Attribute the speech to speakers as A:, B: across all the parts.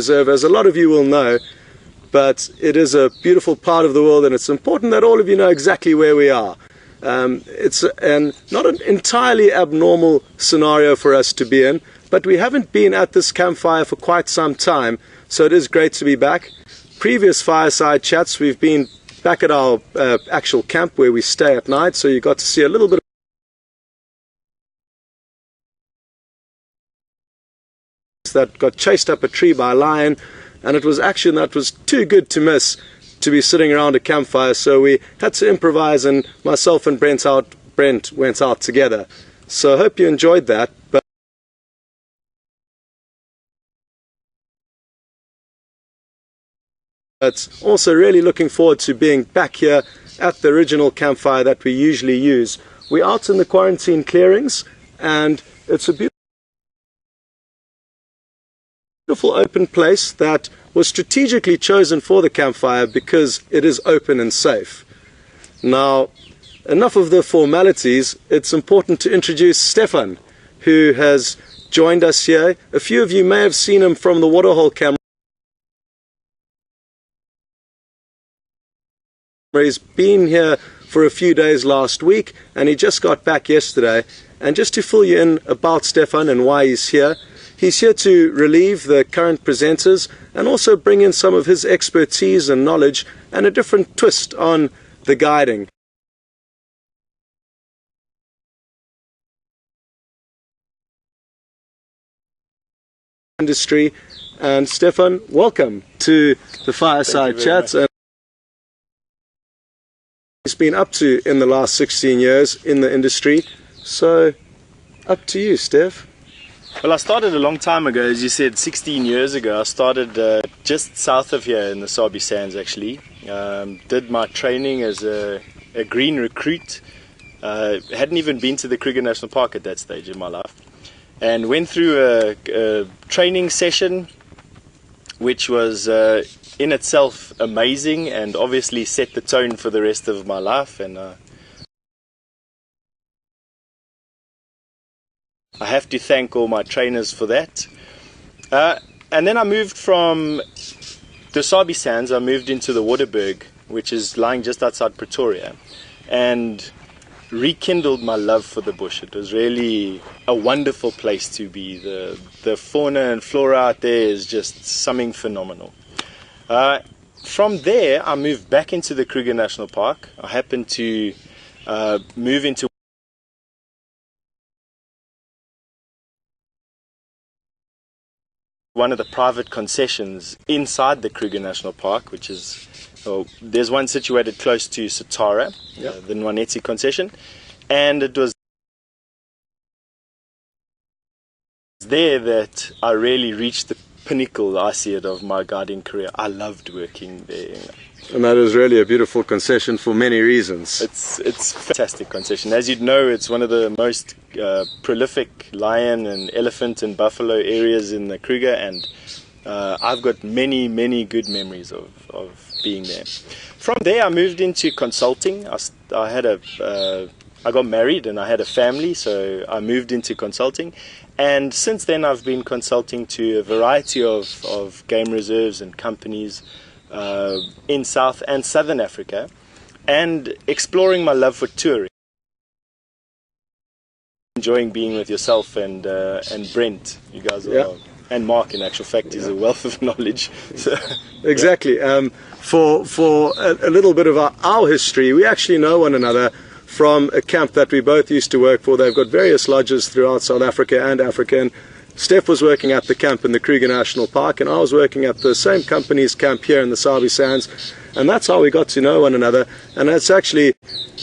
A: Reserve, as a lot of you will know, but it is a beautiful part of the world, and it's important that all of you know exactly where we are. It's not an entirely abnormal scenario for us to be in, but we haven't been at this campfire for quite some time, so it is great to be back. Previous fireside chats, we've been back at our actual camp where we stay at night, so you got to see a little bit that got chased up a tree by a lion, and it was action that was too good to miss to be sitting around a campfire, so we had to improvise, and myself and Brent went out together. So I hope you enjoyed that. But also really looking forward to being back here at the original campfire that we usually use. We're out in the quarantine clearings, and it's a beautiful open place that was strategically chosen for the campfire because it is open and safe. Now, enough of the formalities. It's important to introduce Stefan, who has joined us here. A few of you may have seen him from the waterhole camera. He's been here for a few days last week, and he just got back yesterday. And just to fill you in about Stefan and why he's here to relieve the current presenters and also bring in some of his expertise and knowledge and a different twist on the guiding. Industry. And Stefan, welcome to the Fireside Chats. And he's been up to in the last 16 years in the industry. So up to you, Steph.
B: Well, I started a long time ago, as you said, 16 years ago. I started just south of here in the Sabi Sands, actually. Did my training as a green recruit. Hadn't even been to the Kruger National Park at that stage in my life. And went through a training session, which was in itself amazing and obviously set the tone for the rest of my life. And I have to thank all my trainers for that. And then I moved from the Sabi Sands, I moved into the Waterberg, which is lying just outside Pretoria, and rekindled my love for the bush. It was really a wonderful place to be. The fauna and flora out there is just something phenomenal. From there, I moved back into the Kruger National Park. I happened to move into one of the private concessions inside the Kruger National Park, which is, there's one situated close to Satara, the Nwanetsi concession, and it was there that I really reached the pinnacle, I see it, of my guiding career. I loved working there.
A: And that is really a beautiful concession for many reasons.
B: It's a fantastic concession. As you'd know, it's one of the most prolific lion and elephant and buffalo areas in the Kruger, and I've got many good memories of being there. From there, I moved into consulting. I got married and I had a family, so I moved into consulting. And since then, I've been consulting to a variety of game reserves and companies in South and Southern Africa, and exploring my love for touring. Enjoying being with yourself and Brent, you guys are, and Mark, in actual fact, is a wealth of knowledge. So,
A: exactly. For a little bit of our history, we actually know one another from a camp that we both used to work for. They've got various lodges throughout South Africa and Africa, and Steph was working at the camp in the Kruger National Park, and I was working at the same company's camp here in the Sabi Sands, and that's how we got to know one another. And that's actually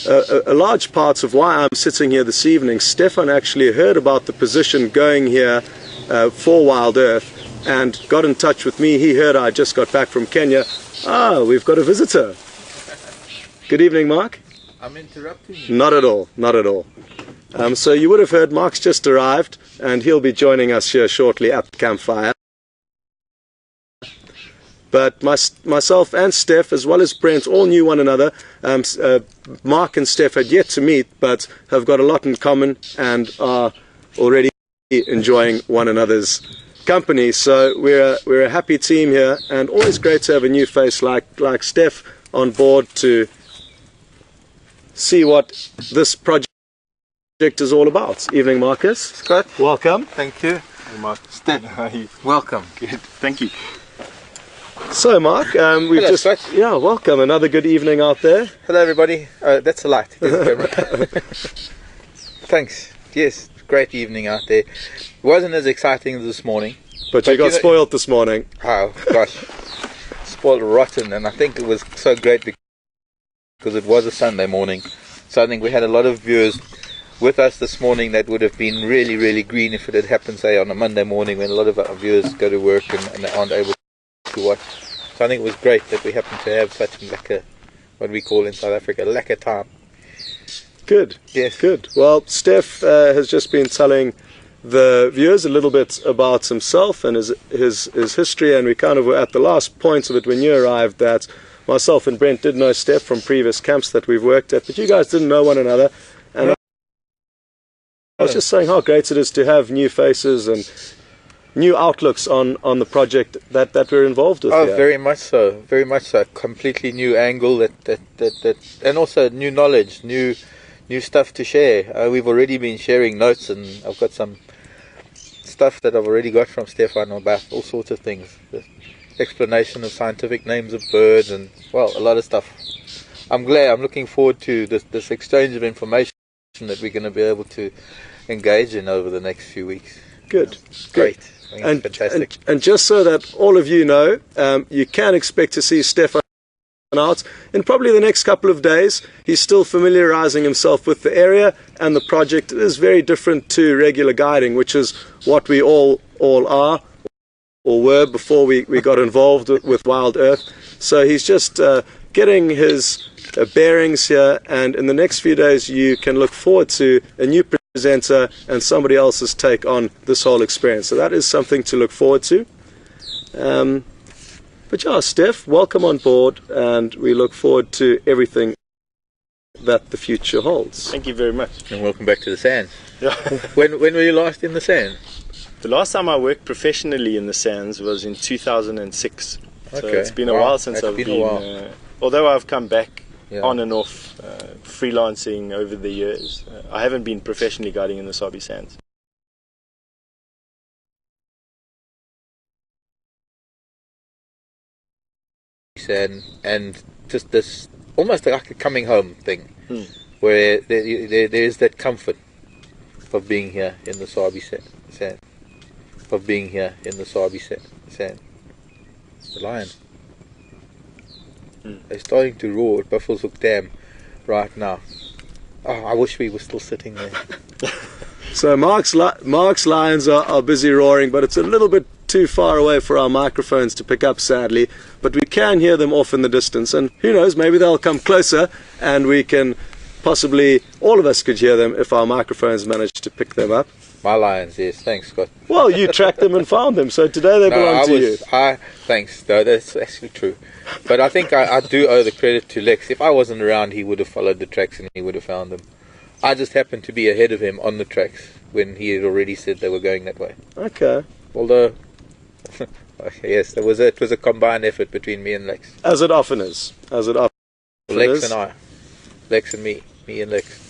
A: a large part of why I'm sitting here this evening. Stefan actually heard about the position going here for Wild Earth and got in touch with me. He heard I just got back from Kenya. We've got a visitor. Good evening, Mark.
C: I'm interrupting you.
A: Not at all, not at all. So you would have heard Mark's just arrived, and he'll be joining us here shortly at the campfire. But myself and Steph, as well as Brent, all knew one another. Mark and Steph had yet to meet, but have got a lot in common and are already enjoying one another's company. So we're a happy team here, and always great to have a new face like Steph on board to see what this project is all about. Evening, Marcus.
C: Scott.
A: Welcome.
C: Thank you.
B: Hey, Mark.
C: Steph.
B: How are you?
C: Welcome.
B: Good. Thank you.
A: So, Mark, we've
C: Hello,
A: just
C: Scott.
A: yeah, welcome. Another good evening out there.
C: Hello, everybody. That's a light. There's a camera. Thanks. Yes, great evening out there. It wasn't as exciting as this morning.
A: But you got spoiled this morning.
C: Oh, gosh. Spoiled rotten, and I think it was so great because it was a Sunday morning. So I think we had a lot of viewers with us this morning that would have been really, really green if it had happened, say, on a Monday morning when a lot of our viewers go to work and aren't able to watch. So I think it was great that we happened to have such a, what we call in South Africa, lekker time.
A: Good.
C: Yes.
A: Good. Well, Steph has just been telling the viewers a little bit about himself and his history, and we kind of were at the last point of it when you arrived that myself and Brent did know Steph from previous camps that we've worked at, but you guys didn't know one another. And I was just saying how great it is to have new faces and new outlooks on the project that we're involved with.
C: Oh,
A: here.
C: very much so. Very much so. Completely new angle that and also new knowledge, new stuff to share. We've already been sharing notes, and I've got some stuff that I've already got from Stefan about all sorts of things. The explanation of scientific names of birds and, well, a lot of stuff. I'm looking forward to this exchange of information that we're going to be able to engage in over the next few weeks.
A: Good.
C: Great.
A: And,
C: fantastic.
A: and just so that all of you know, you can expect to see Stefan out in probably the next couple of days. He's still familiarizing himself with the area and the project. It is very different to regular guiding, which is what we all are or were before we got involved with Wild Earth. So he's just getting his bearings here, and in the next few days you can look forward to a new presenter and somebody else's take on this whole experience. So that is something to look forward to. But yeah, Steph, welcome on board, and we look forward to everything that the future holds.
B: Thank you very much.
C: And welcome back to the sands.
B: Yeah.
C: When were you last in the sand?
B: The last time I worked professionally in the sands was in 2006. So
C: Okay.
B: it's been a while since I've been. Although I've come back on and off freelancing over the years, I haven't been professionally guiding in the Sabi sands.
C: And just this almost like a coming home thing, where there is that comfort of being here in the Sabi sand, of being here in the Sabi sand. The lion. They're starting to roar at Buffelshoek Dam right now. Oh, I wish we were still sitting there.
A: So Mark's lions are busy roaring, but it's a little bit too far away for our microphones to pick up, sadly. But we can hear them off in the distance, and who knows, maybe they'll come closer and we can possibly, all of us could hear them if our microphones manage to pick them up.
C: My lions, yes. Thanks, Scott.
A: Well, you tracked them and found them, so today they belong to you.
C: Thanks. No, that's actually true. But I think I do owe the credit to Lex. If I wasn't around, he would have followed the tracks and he would have found them. I just happened to be ahead of him on the tracks when he had already said they were going that way.
A: Okay.
C: Although, yes, it was a combined effort between me and Lex.
A: As it often is.
C: Lex and I. Lex and me and Lex.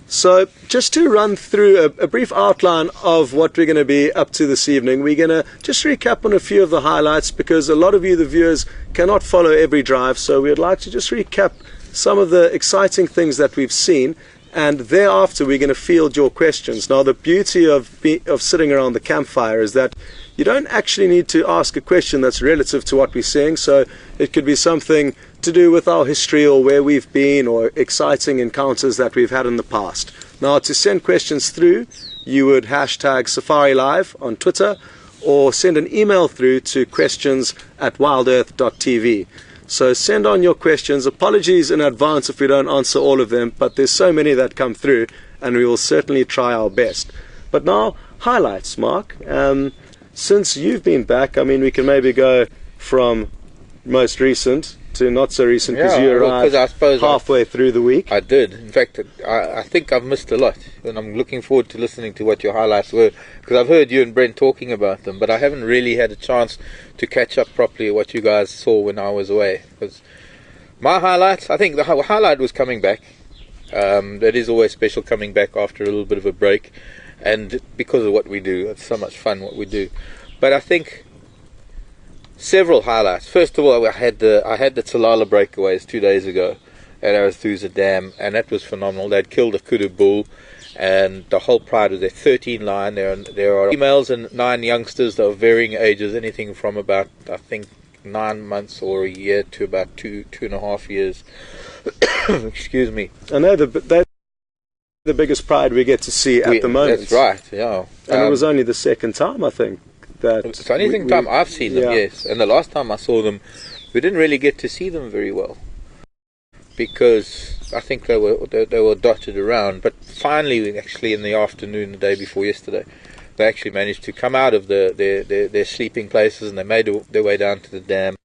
A: So just to run through a brief outline of what we're going to be up to this evening, we're going to just recap on a few of the highlights because a lot of you, the viewers, cannot follow every drive. So we'd like to just recap some of the exciting things that we've seen, and thereafter we're going to field your questions. Now the beauty of sitting around the campfire is that you don't actually need to ask a question that's relative to what we're seeing. So it could be something to do with our history or where we've been or exciting encounters that we've had in the past. Now to send questions through, you would hashtag Safari Live on Twitter or send an email through to questions@wildearth.tv. So send on your questions. Apologies in advance if we don't answer all of them, but there's so many that come through and we will certainly try our best. But now, highlights, Mark. Since you've been back, I mean, we can maybe go from most recent to not so recent because
C: Yeah,
A: you
C: well, 'cause
A: arrived
C: I suppose
A: halfway through the week.
C: I did. In fact, I think I've missed a lot, and I'm looking forward to listening to what your highlights were, because I've heard you and Brent talking about them, but I haven't really had a chance to catch up properly what you guys saw when I was away. Because my highlights, I think the highlight was coming back. That is always special, coming back after a little bit of a break, and because of what we do, it's so much fun what we do. But I think several highlights. First of all, I had the Tsalala breakaways 2 days ago at Arathusa Dam, and that was phenomenal. They'd killed a kudu bull, and the whole pride was there. 13 lion. There are females and 9 youngsters that are varying ages, anything from about, I think, 9 months or a year to about 2.5 years. Excuse me.
A: And they're the biggest pride we get to see at the moment.
C: That's right, yeah.
A: And it was only the second time, I think.
C: It's the only time I've seen them,
A: yeah.
C: yes. And the last time I saw them, we didn't really get to see them very well, because I think they were dotted around. But finally, actually, in the afternoon, the day before yesterday, they actually managed to come out of their sleeping places, and they made their way down to the dam,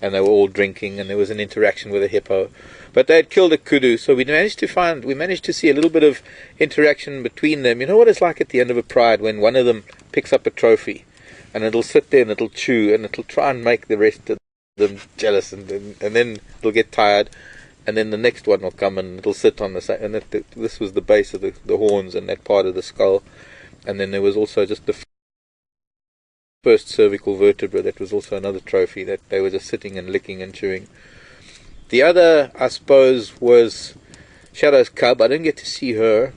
C: and they were all drinking, and there was an interaction with a hippo. But they had killed a kudu, so we managed to see a little bit of interaction between them. You know what it's like at the end of a pride when one of them picks up a trophy, and it'll sit there and it'll chew, and it'll try and make the rest of them jealous, and then it'll get tired, and then the next one will come and it'll sit on the side. And this was the base of the horns and that part of the skull, and then there was also just the first cervical vertebra. That was also another trophy that they were just sitting and licking and chewing. The other, I suppose, was Shadow's cub. I didn't get to see her,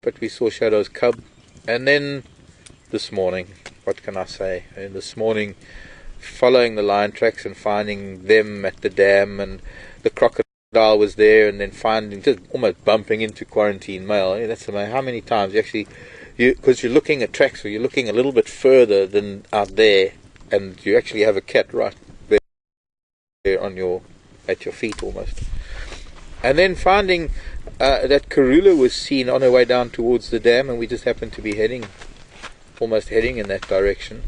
C: but we saw Shadow's cub. And then this morning, what can I say? And this morning, following the lion tracks and finding them at the dam, and the crocodile was there, and then finding, just almost bumping into quarantine male. That's amazing. How many times you actually, because you're looking at tracks, or you're looking a little bit further than out there, and you actually have a cat right there on at your feet almost. And then finding that Karula was seen on her way down towards the dam, and we just happened to be almost heading in that direction,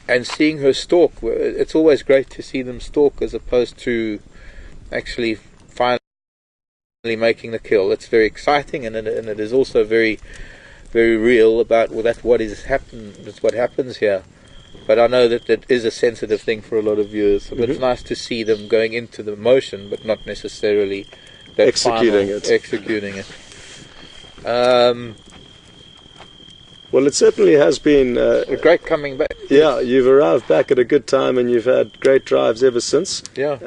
C: and seeing her stalk. It's always great to see them stalk as opposed to actually finally making the kill. It's very exciting, and it is also very, very real about what happens here. But I know that it is a sensitive thing for a lot of viewers. But it's nice to see them going into the motion, but not necessarily executing it.
A: Well, it certainly has been
C: a great coming back.
A: Yeah, you've arrived back at a good time, and you've had great drives ever since.
C: Yeah.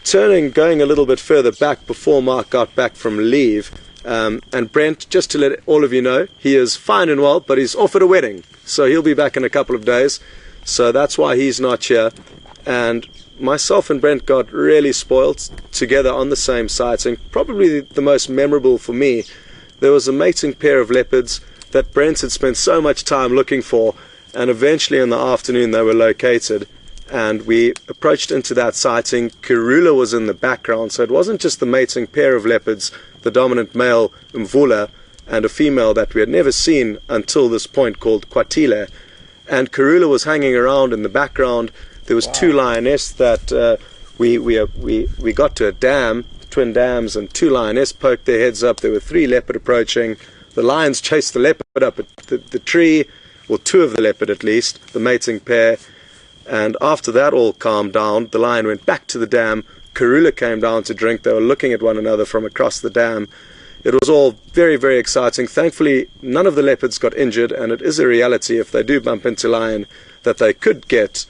A: Going a little bit further back before Mark got back from leave, and Brent, just to let all of you know, he is fine and well, but he's off at a wedding, so he'll be back in a couple of days. So that's why he's not here. And myself and Brent got really spoiled together on the same sites, and probably the most memorable for me, there was a mating pair of leopards that Brent had spent so much time looking for, and eventually in the afternoon they were located, and we approached into that sighting. Karula was in the background, so it wasn't just the mating pair of leopards, the dominant male Mvula and a female that we had never seen until this point called Kwatile, and Karula was hanging around in the background. There was 2 lioness that we got to a dam, twin dams, and 2 lioness poked their heads up. There were 3 leopard approaching. The lions chased the leopard up the tree, or 2 of the leopard at least, the mating pair. And after that all calmed down, the lion went back to the dam. Karula came down to drink. They were looking at one another from across the dam. It was all very, very exciting. Thankfully, none of the leopards got injured, and it is a reality if they do bump into lion that they could get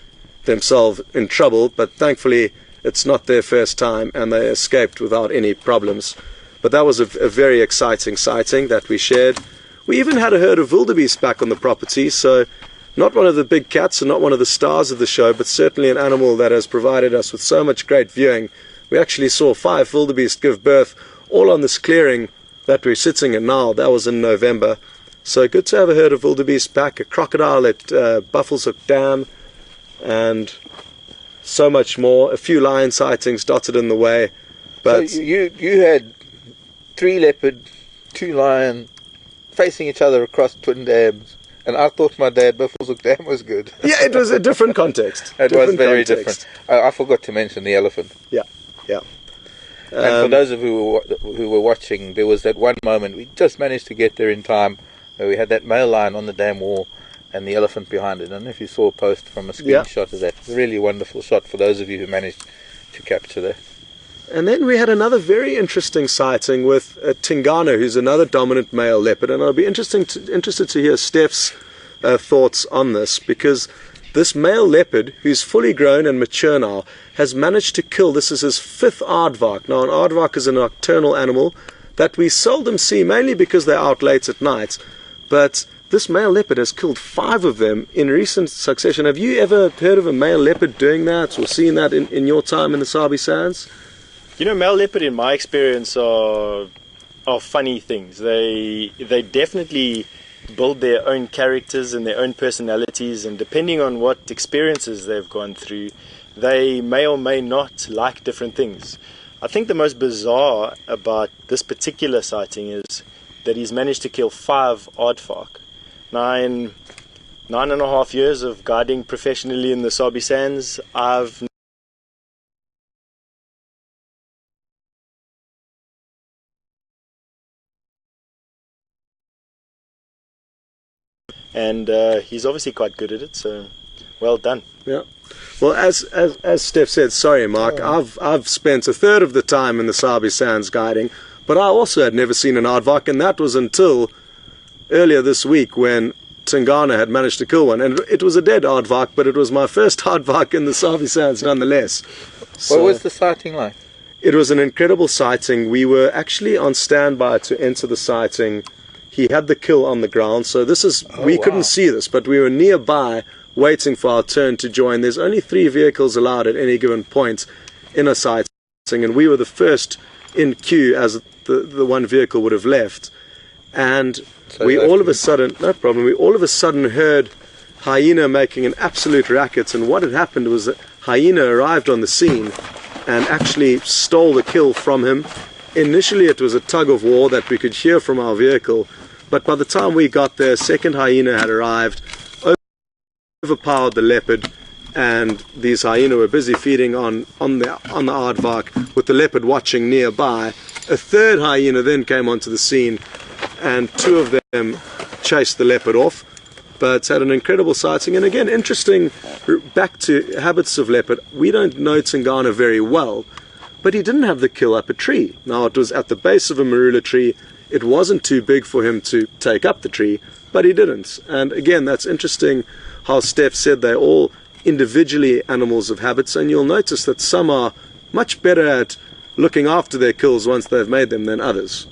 A: themselves in trouble, but thankfully it's not their first time, and they escaped without any problems. But that was a very exciting sighting that we shared. We even had a herd of wildebeest back on the property, so not one of the big cats and not one of the stars of the show, but certainly an animal that has provided us with so much great viewing. We actually saw 5 wildebeest give birth all on this clearing that we're sitting in now. That was in November. So good to have a herd of wildebeest back, a crocodile at Buffelshoek Dam, and so much more. A few lion sightings dotted in the way. But
C: so you had 3 leopard, 2 lion facing each other across twin dams, And I thought my dad Buffelshoek Dam was good.
A: Yeah, it was a different context.
C: It was very
A: context.
C: different. I forgot to mention the elephant.
A: Yeah, yeah.
C: And for those of you who were watching, there was that one moment we just managed to get there in time. Where we had that male lion on the dam wall and the elephant behind it. I don't know if you saw a post from a screenshot of that. It's a really wonderful shot for those of you who managed to capture that.
A: And then we had another very interesting sighting with Tingana, who's another dominant male leopard. And I'll be interested to hear Steph's thoughts on this, because this male leopard, who's fully grown and mature now, has managed to kill, this is his 5th aardvark. Now, an aardvark is a nocturnal animal that we seldom see, mainly because they're out late at night. But this male leopard has killed 5 of them in recent succession. Have you ever heard of a male leopard doing that, or seen that in your time in the Sabi Sands?
B: You know, male leopard, in my experience, are funny things. They definitely build their own characters and their own personalities, and depending on what experiences they've gone through, they may or may not like different things. I think the most bizarre about this particular sighting is that he's managed to kill 5 aardvark. Now, in 9.5 years of guiding professionally in the Sabi Sands, I've and he's obviously quite good at it, so well done.
A: Yeah. Well, as Steph said, sorry, Mark, I've spent a third of the time in the Sabi Sands guiding, but I also had never seen an aardvark, and that was until earlier this week when Tingana had managed to kill one. And it was a dead aardvark, but it was my first aardvark in the Sabi Sands nonetheless. So,
C: what was the sighting like?
A: It was an incredible sighting. We were actually on standby to enter the sighting. He had the kill on the ground, so this is we couldn't see this, but we were nearby waiting for our turn to join. There's only 3 vehicles allowed at any given point in a sighting, and we were the first in queue as the one vehicle would have left. And
C: so
A: we all of a sudden, no problem, we all of a sudden heard Hyena making an absolute racket, and what had happened was that Hyena arrived on the scene and actually stole the kill from him. Initially it was a tug of war that we could hear from our vehicle, but by the time we got there, second hyena had arrived, overpowered the leopard, and these hyena were busy feeding on the aardvark with the leopard watching nearby. A third hyena then came onto the scene, and 2 of them chased the leopard off, but had an incredible sighting. And again, interesting, back to habits of leopard, we don't know Tingana very well, but he didn't have the kill up a tree. Now, it was at the base of a marula tree. It wasn't too big for him to take up the tree, but he didn't. And again, that's interesting how Steph said they're all individually animals of habits, and you'll notice that some are much better at looking after their kills once they've made them than others.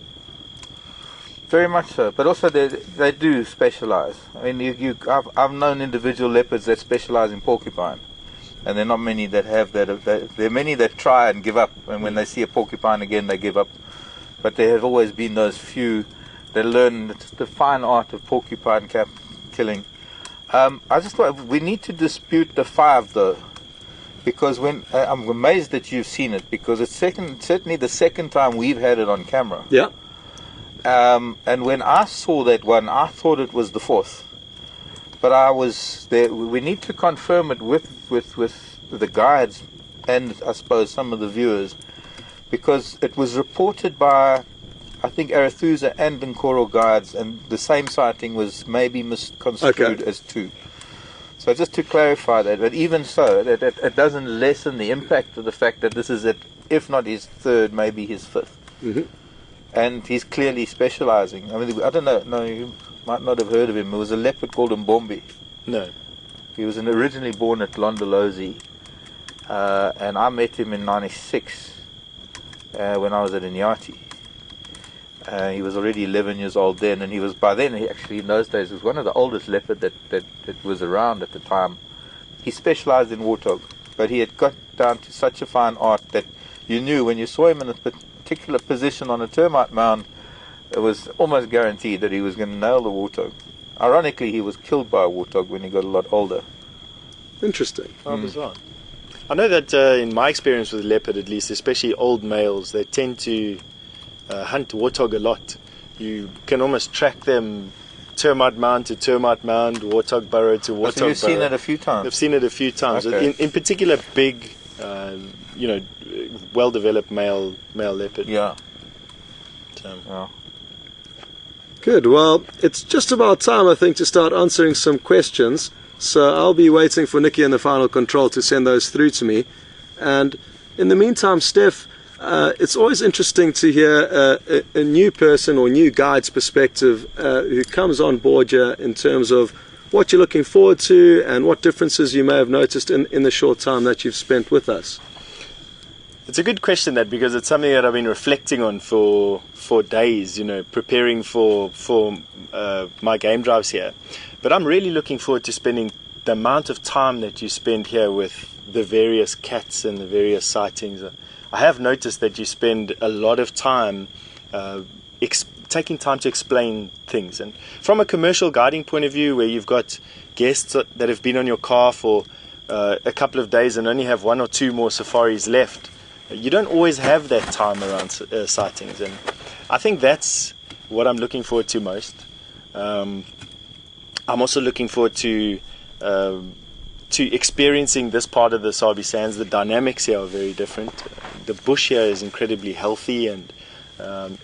C: Very much so, but also they do specialize. I mean, I've known individual leopards that specialize in porcupine, and there are not many that have that. There are many that try and give up, and when they see a porcupine again, they give up. But there have always been those few that learn the fine art of porcupine killing. I just thought we need to dispute the 5 though, because when I'm amazed that you've seen it, because it's certainly the second time we've had it on camera.
A: Yeah.
C: And when I saw that one, I thought it was the 4th, but I was there. We need to confirm it with the guides and I suppose some of the viewers, because it was reported by, I think, Arathusa and Nkoro guides, and the same sighting was maybe misconstrued as 2. So just to clarify that, but even so, it doesn't lessen the impact of the fact that this is, if not his 3rd, maybe his 5th.
A: Mm-hmm.
C: And he's clearly specializing. I mean, I don't know, no, you might not have heard of him. There was a leopard called Mbombi.
B: No.
C: He was originally born at Londolozi, and I met him in '96 when I was at Inyati. He was already 11 years old then, and he was, by then, he actually in those days was one of the oldest leopard that was around at the time. He specialized in warthog, but he had got down to such a fine art that you knew when you saw him in a particular position on a termite mound, it was almost guaranteed that he was going to nail the warthog. Ironically, he was killed by a warthog when he got a lot older.
A: Interesting.
B: Oh, bizarre. I know that in my experience with leopard, at least, especially old males, they tend to hunt warthog a lot. You can almost track them termite mound to termite mound, warthog burrow to warthog
C: So you've
B: burrow.
C: seen it a few times?
B: I've seen it a few times.
C: Okay.
B: In particular, big, well-developed male leopard.
C: Yeah.
B: So,
C: Yeah.
A: Good. Well, it's just about time, I think, to start answering some questions. So I'll be waiting for Nikki and the final control to send those through to me. And in the meantime, Steph, it's always interesting to hear a new person or new guide's perspective who comes on board here in terms of what you're looking forward to and what differences you may have noticed in the short time that you've spent with us.
B: it's a good question, that, because it's something that I've been reflecting on for days, preparing for my game drives here. But I'm really looking forward to spending the amount of time that you spend here with the various cats and the various sightings. I have noticed that you spend a lot of time taking time to explain things. And from a commercial guiding point of view, where you've got guests that have been on your car for a couple of days and only have 1 or 2 more safaris left, you don't always have that time around sightings. And I think that's what I'm looking forward to most. I'm also looking forward to experiencing this part of the Sabi Sands. The dynamics here are very different. The bush here is incredibly healthy, and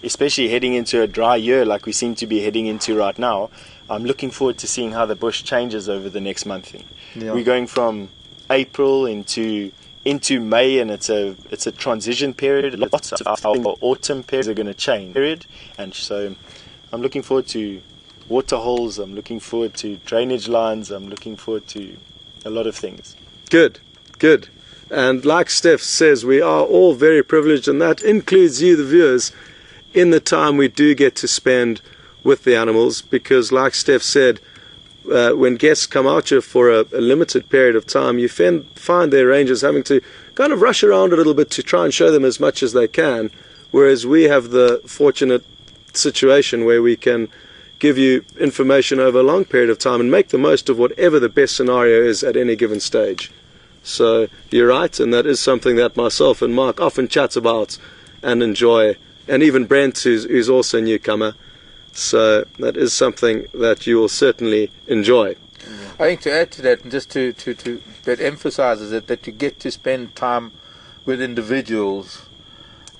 B: especially heading into a dry year like we seem to be heading into right now, I'm looking forward to seeing how the bush changes over the next month.
C: Yeah.
B: We're going from April into May, and it's a transition period. Lots of our autumn periods are going to change. And so I'm looking forward to water holes, I'm looking forward to drainage lines, I'm looking forward to a lot of things.
A: Good. And like Steph says, we are all very privileged, and that includes you, the viewers, in the time we do get to spend with the animals, because like Steph said, when guests come out here for a limited period of time, you find their rangers having to kind of rush around a little bit to try and show them as much as they can, whereas we have the fortunate situation where we can give you information over a long period of time and make the most of whatever the best scenario is at any given stage. So you're right, and that is something that myself and Mark often chat about and enjoy, and even Brent, who's also a newcomer. So that is something that you will certainly enjoy.
C: I think to add to that, and just to that emphasizes it, that you get to spend time with individuals,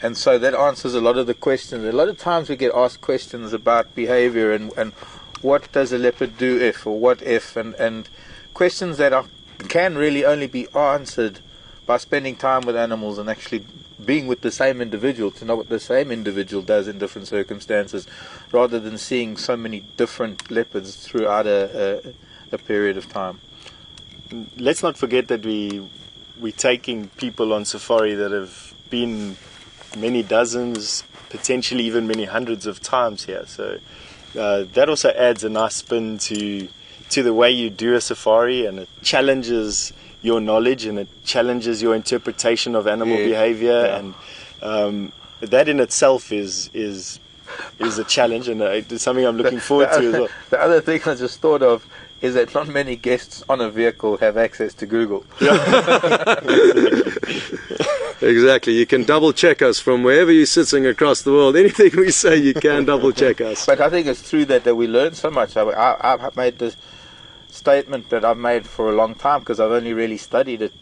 C: and so that answers a lot of the questions. A lot of times we get asked questions about behavior and what does a leopard do if, or what if, and questions that can really only be answered by spending time with animals and actually being with the same individual, to know what the same individual does in different circumstances, rather than seeing so many different leopards throughout a period of time.
B: Let's not forget that we're taking people on safari that have been many dozens, potentially even many hundreds of times here. So that also adds a nice spin to the way you do a safari, and it challenges your knowledge and it challenges your interpretation of animal behavior, and that in itself is a challenge, and it's something I'm looking forward to as well.
C: The other thing I just thought of is that not many guests on a vehicle have access to Google.
A: Exactly. You can double check us from wherever you're sitting across the world. Anything we say, you can double check us.
C: But I think it's through that we learn so much. I've made this statement that I've made for a long time, because I've only really studied it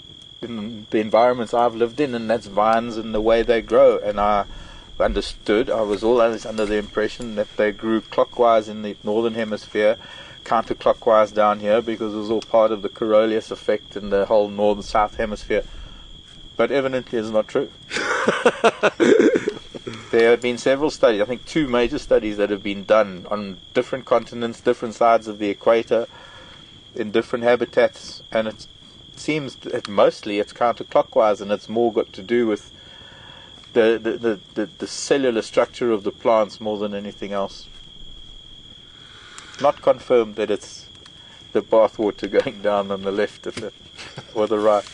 C: in the environments I've lived in, and that's vines and the way they grow. And I was always under the impression that they grew clockwise in the northern hemisphere, counterclockwise down here, because it was all part of the Coriolis effect in the whole northern south hemisphere. But evidently it's not true. There have been several studies, I think 2 major studies that have been done on different continents, different sides of the equator, in different habitats, and it seems that mostly it's counterclockwise, and it's more got to do with the cellular structure of the plants more than anything else. Not confirmed that it's the bathwater going down on the left or the right.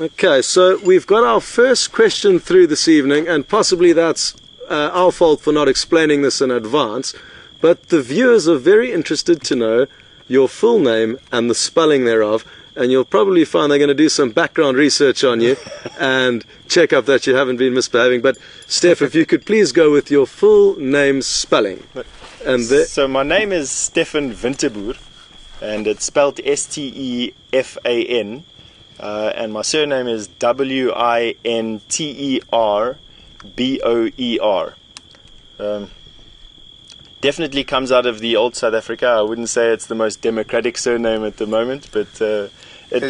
A: Okay, so we've got our first question through this evening, and possibly that's our fault for not explaining this in advance, but the viewers are very interested to know your full name and the spelling thereof, and you'll probably find they're going to do some background research on you and check up that you haven't been misbehaving. But Steph, if you could please go with your full name spelling. And
B: So my name is Stefan Winterboer, and it's spelled Stefan, and my surname is Winterboer. Definitely comes out of the old South Africa. I wouldn't say it's the most democratic surname at the moment, but it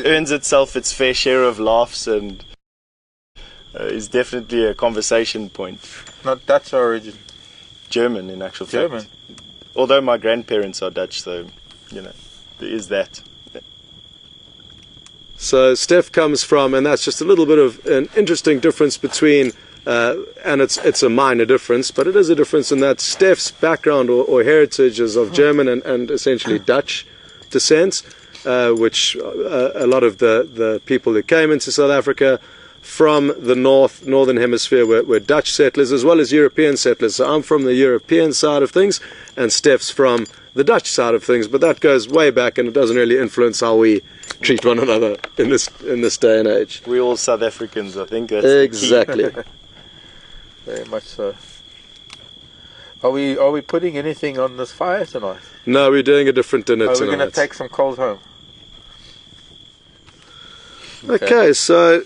B: earns itself its fair share of laughs and is definitely a conversation point.
C: Not Dutch origin.
B: German, in actual fact.
C: German.
B: Although my grandparents are Dutch, so, there is that.
A: So Steph comes from, and that's just a little bit of an interesting difference between, and it's a minor difference, but it is a difference in that Steph's background or heritage is of German and essentially Dutch descent, which a lot of the people who came into South Africa from the northern hemisphere were Dutch settlers as well as European settlers. So I'm from the European side of things, and Steph's from the Dutch side of things. But that goes way back, and it doesn't really influence how we treat one another in this day and age.
B: We're all South Africans, I think. That's
A: exactly.
C: Very much so. Are we putting anything on this fire tonight?
A: No, we're doing a different dinner tonight.
C: We're going to take some coals home.
A: Okay, so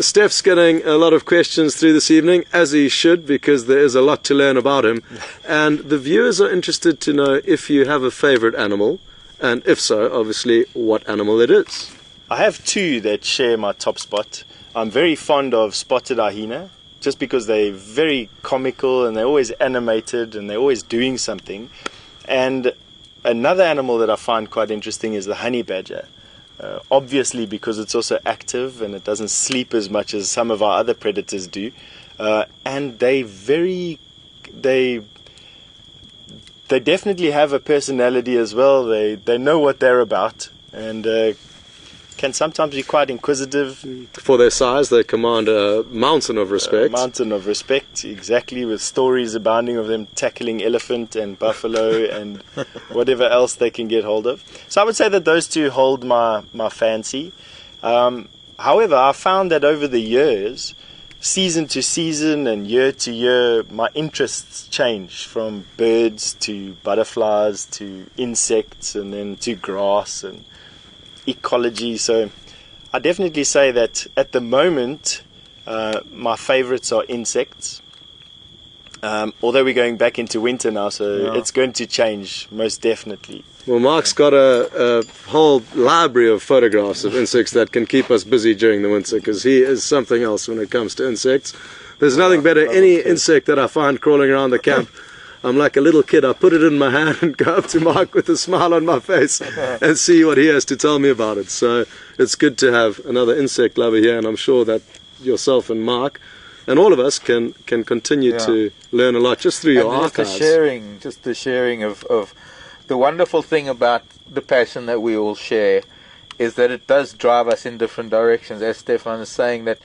A: Steph's getting a lot of questions through this evening, as he should, because there is a lot to learn about him. And the viewers are interested to know if you have a favorite animal, and if so, obviously, what animal it is.
B: I have two that share my top spot. I'm very fond of spotted hyena, just because they're very comical and they're always animated and they're always doing something. And another animal that I find quite interesting is the honey badger. Obviously because it's also active and it doesn't sleep as much as some of our other predators do. And they definitely have a personality as well. They know what they're about, and can sometimes be quite inquisitive.
A: For their size, they command a mountain of respect.
B: A mountain of respect, exactly, with stories abounding of them tackling elephant and buffalo and whatever else they can get hold of. So I would say that those two hold my fancy. However, I found that over the years, season to season and year to year, my interests change from birds to butterflies to insects and then to grass and ecology. So I definitely say that at the moment my favorites are insects, although we're going back into winter now, so it's going to change most definitely.
A: Well, Mark's got a whole library of photographs of insects that can keep us busy during the winter, because he is something else when it comes to insects. There's nothing better. Any insect that I find crawling around the camp, I'm like a little kid. I put it in my hand and go up to Mark with a smile on my face and see what he has to tell me about it. So it's good to have another insect lover here, and I'm sure that yourself and Mark and all of us can continue to learn a lot just through your archives.
C: Just the sharing of the wonderful thing about the passion that we all share is that it does drive us in different directions. As Stefan is saying, that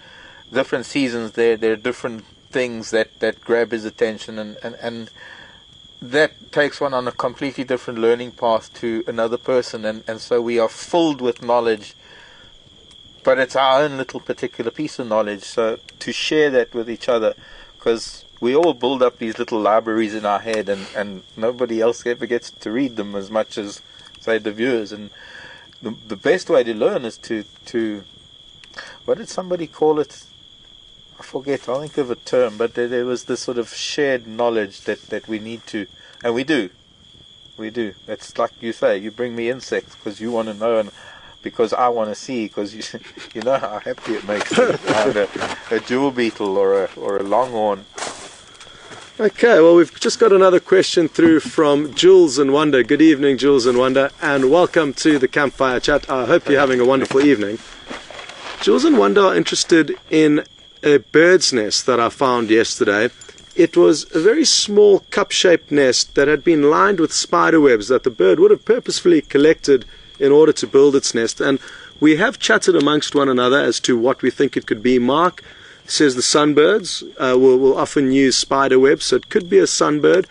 C: different seasons there are different things that grab his attention, and that takes one on a completely different learning path to another person, and so we are filled with knowledge, but it's our own little particular piece of knowledge. So to share that with each other, because we all build up these little libraries in our head, and nobody else ever gets to read them as much as, say, the viewers. And the best way to learn is to what did somebody call it? I forget, I'll think of a term, but there was this sort of shared knowledge that we need to, and we do. It's like you say, you bring me insects because you want to know, and because I want to see, because you know how happy it makes me to find a jewel beetle or a longhorn.
A: Okay, well, we've just got another question through from Jules and Wonder. Good evening, Jules and Wonder, and welcome to the Campfire Chat. I hope you're having a wonderful evening. Jules and Wonder are interested in a bird's nest that I found yesterday. It was a very small cup-shaped nest that had been lined with spider webs that the bird would have purposefully collected in order to build its nest. And we have chatted amongst one another as to what we think it could be. Mark says the sunbirds will often use spider webs, so it could be a sunbird.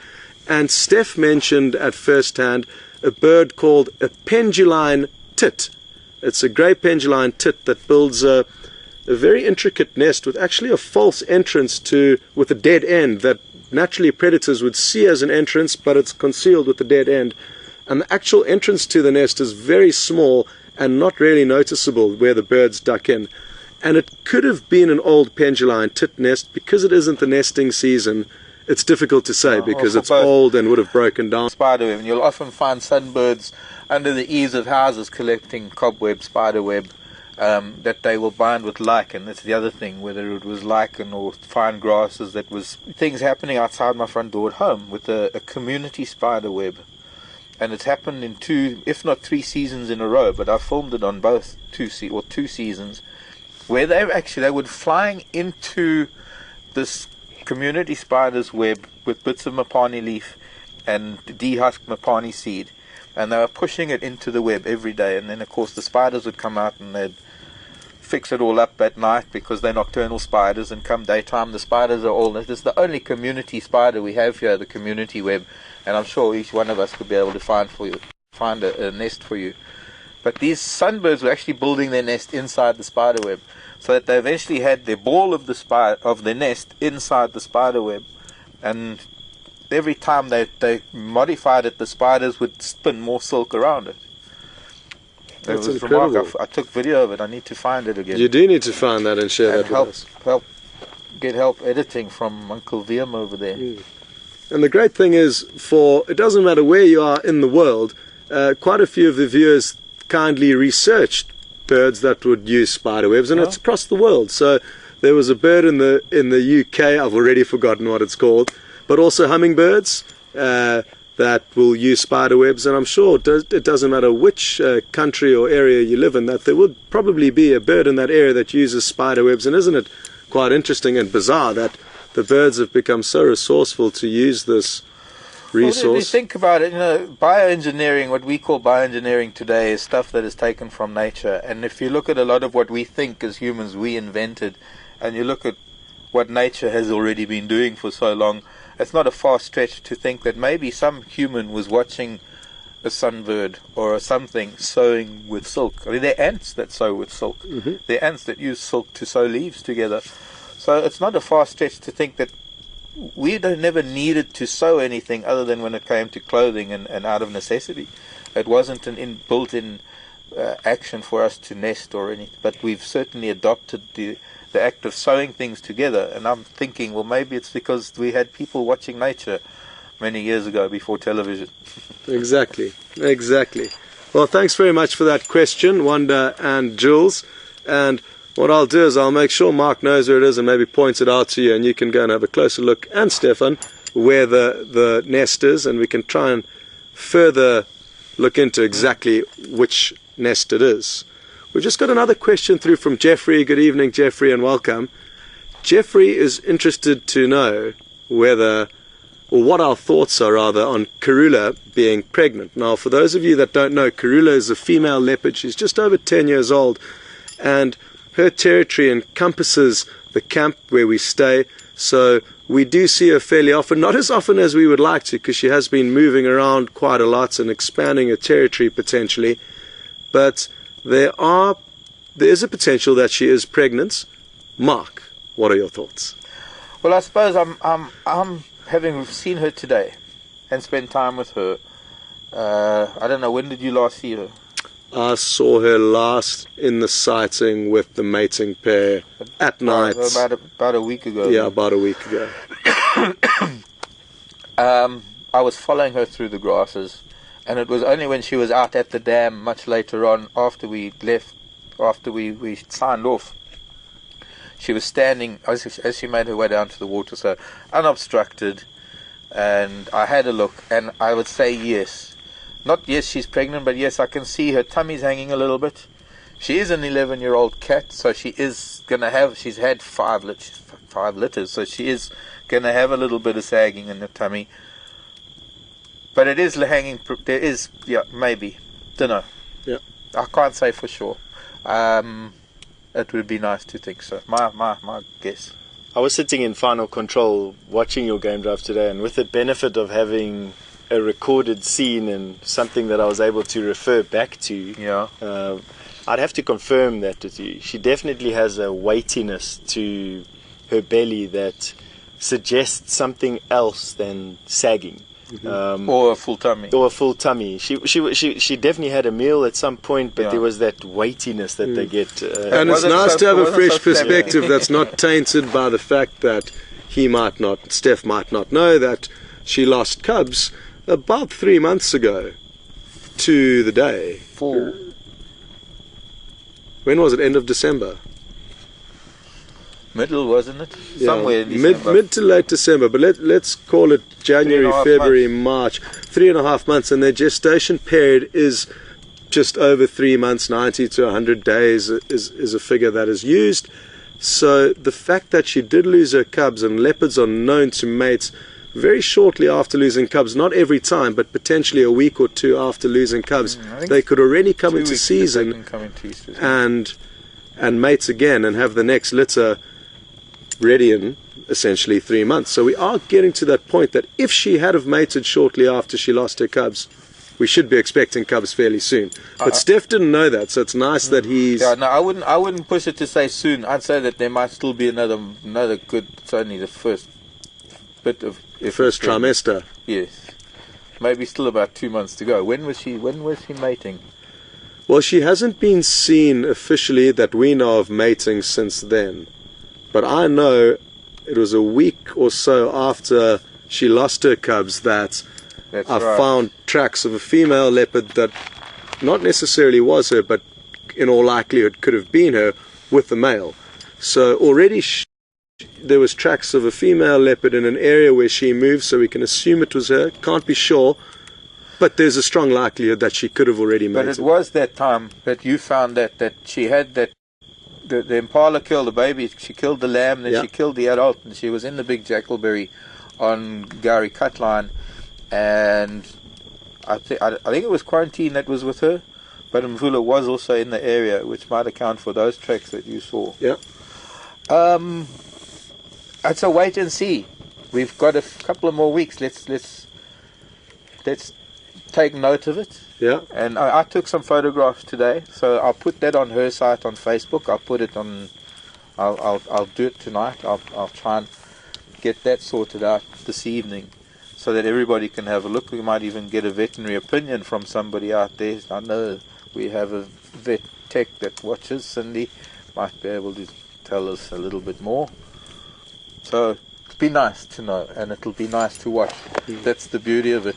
A: And Steph mentioned at first hand a bird called a penduline tit. It's a grey penduline tit that builds a very intricate nest with actually a false entrance with a dead end that naturally predators would see as an entrance, but it's concealed with the dead end. And the actual entrance to the nest is very small and not really noticeable where the birds duck in. And it could have been an old penduline tit nest. Because it isn't the nesting season, it's difficult to say because it's old and would have broken down.
C: Spiderweb, and you'll often find sunbirds under the eaves of houses collecting cobweb, spiderweb, that they will bind with lichen. That's the other thing, whether it was lichen or fine grasses. That was things happening outside my front door at home with a community spiderweb. And it's happened in 2, if not 3 seasons in a row, but I filmed it on both 2 seasons, where they would flying into this community spider's web with bits of mapani leaf and dehusked mapani seed, and they were pushing it into the web every day. And then of course the spiders would come out and they'd fix it all up at night because they're nocturnal spiders, and come daytime the spiders are all. This is the only community spider we have here, the community web, and I'm sure each one of us could be able to find a nest for you. But these sunbirds were actually building their nest inside the spider web, so that they eventually had their ball of the nest inside the spider web, and every time they modified it, the spiders would spin more silk around it.
A: That's
C: was
A: incredible.
C: remarkable. I took video of it. I need to find it again.
A: You do need to find that and share that with us.
C: Get help editing from Uncle Liam over there.
A: And the great thing is, it doesn't matter where you are in the world, quite a few of the viewers kindly researched birds that would use spider webs, and it's across the world. So there was a bird in the UK, I've already forgotten what it's called, but also hummingbirds that will use spider webs, and I'm sure it doesn't matter which country or area you live in, that there would probably be a bird in that area that uses spider webs. And isn't it quite interesting and bizarre that the birds have become so resourceful to use this resource?
C: Well, if you think about it, bioengineering, what we call bioengineering today, is stuff that is taken from nature. And if you look at a lot of what we think as humans we invented, and you look at what nature has already been doing for so long, it's not a far stretch to think that maybe some human was watching a sunbird or something sewing with silk. I mean, they're ants that sew with silk.
A: Mm-hmm.
C: They're ants that use silk to sew leaves together. So it's not a far stretch to think that we never needed to sew anything other than when it came to clothing and out of necessity. It wasn't an built-in action for us to nest or anything, but we've certainly adopted the act of sewing things together. And I'm thinking, well, maybe it's because we had people watching nature many years ago before television.
A: Exactly. Well, thanks very much for that question, Wanda and Jules. And what I'll do is I'll make sure Mark knows where it is and maybe point it out to you, and you can go and have a closer look, and Stefan, where the nest is, and we can try and further look into exactly which nest it is. We've just got another question through from Jeffrey. Good evening, Jeffrey, and welcome. Jeffrey is interested to know what our thoughts are rather on Karula being pregnant. Now, for those of you that don't know, Karula is a female leopard. She's just over 10 years old, and her territory encompasses the camp where we stay, so we do see her fairly often, not as often as we would like to, because she has been moving around quite a lot and expanding her territory potentially, but there is a potential that she is pregnant. Mark, what are your thoughts?
C: Well, I suppose I'm having seen her today and spent time with her. I don't know, when did you last see her?
A: I saw her last in the sighting with the mating pair at night.
C: About a week ago.
A: Yeah, about a week ago.
C: I was following her through the grasses, and it was only when she was out at the dam much later on, after we left, after we signed off, she was standing, as she made her way down to the water, so unobstructed, and I had a look, and I would say yes. Not yes, she's pregnant, but yes, I can see her tummy's hanging a little bit. She is an 11-year-old cat, so she is going to have, she's had 5 litters, so she is going to have a little bit of sagging in the tummy. But it is hanging, there is, maybe, don't know.
A: Yeah.
C: I can't say for sure. It would be nice to think so. My guess.
B: I was sitting in final control watching your game drive today, and with the benefit of having a recorded scene and something that I was able to refer back to, I'd have to confirm that with you. She definitely has a weightiness to her belly that suggests something else than sagging.
C: Or a full tummy.
B: Or a full tummy. She definitely had a meal at some point, but there was that weightiness that they get.
A: And it's nice to have a fresh perspective that's not tainted by the fact that Steph might not know that she lost cubs about 3 months ago to the day.
C: 4.
A: When was it? End of December?
C: Middle, wasn't it?
A: Yeah,
C: Somewhere in December.
A: mid to late December, but let's call it January, February, March. 3.5 months, and their gestation period is just over 3 months. 90 to 100 days is a figure that is used. So the fact that she did lose her cubs, and leopards are known to mate very shortly after losing cubs, not every time, but potentially a week or two after losing cubs, they could already come into season and mate again and have the next litter ready in essentially 3 months. So we are getting to that point that if she had have mated shortly after she lost her cubs, we should be expecting cubs fairly soon. But Steph didn't know that, so it's nice that he's...
C: Yeah, no, I wouldn't push it to say soon. I'd say that there might still be another good... It's only the first bit of...
A: First trimester.
C: Yes. Maybe still about 2 months to go. When was she mating?
A: Well, she hasn't been seen officially that we know of mating since then. But I know it was a week or so after she lost her cubs that I found tracks of a female leopard that not necessarily was her, but in all likelihood could have been her, with the male. So already there was tracks of a female leopard in an area where she moved, so we can assume it was her. Can't be sure, but there's a strong likelihood that she could have already mated.
C: But it was that time that you found that she had that... The impala killed the baby, she killed the lamb, then she killed the adult, and she was in the big jackalberry on Gowrie cut line, and I think it was quarantine that was with her, but Mvula was also in the area, which might account for those tracks that you saw.
A: Yeah.
C: It's a wait and see. We've got a couple of more weeks. Let's take note of it.
A: Yeah.
C: And I took some photographs today, so I'll put that on her site on Facebook. I'll put it on. I'll do it tonight. I'll try and get that sorted out this evening, so that everybody can have a look. We might even get a veterinary opinion from somebody out there. I know we have a vet tech that watches. Cindy might be able to tell us a little bit more. So it'll be nice to know, and it'll be nice to watch. That's the beauty of it.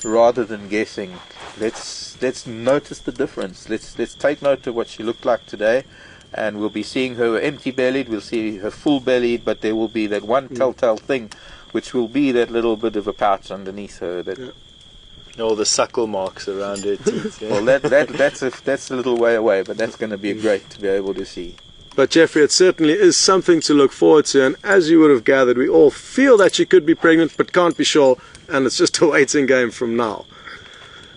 C: Rather than guessing, let's notice the difference. Let's take note of what she looked like today, and we'll be seeing her empty-bellied. We'll see her full-bellied, but there will be that one telltale thing, which will be that little bit of a pouch underneath her.
B: All the suckle marks around her teeth. Yeah.
C: Well, that's a little way away, but that's going to be great to be able to see.
A: But Jeffrey, it certainly is something to look forward to, and as you would have gathered, we all feel that she could be pregnant, but can't be sure, and it's just a waiting game from now.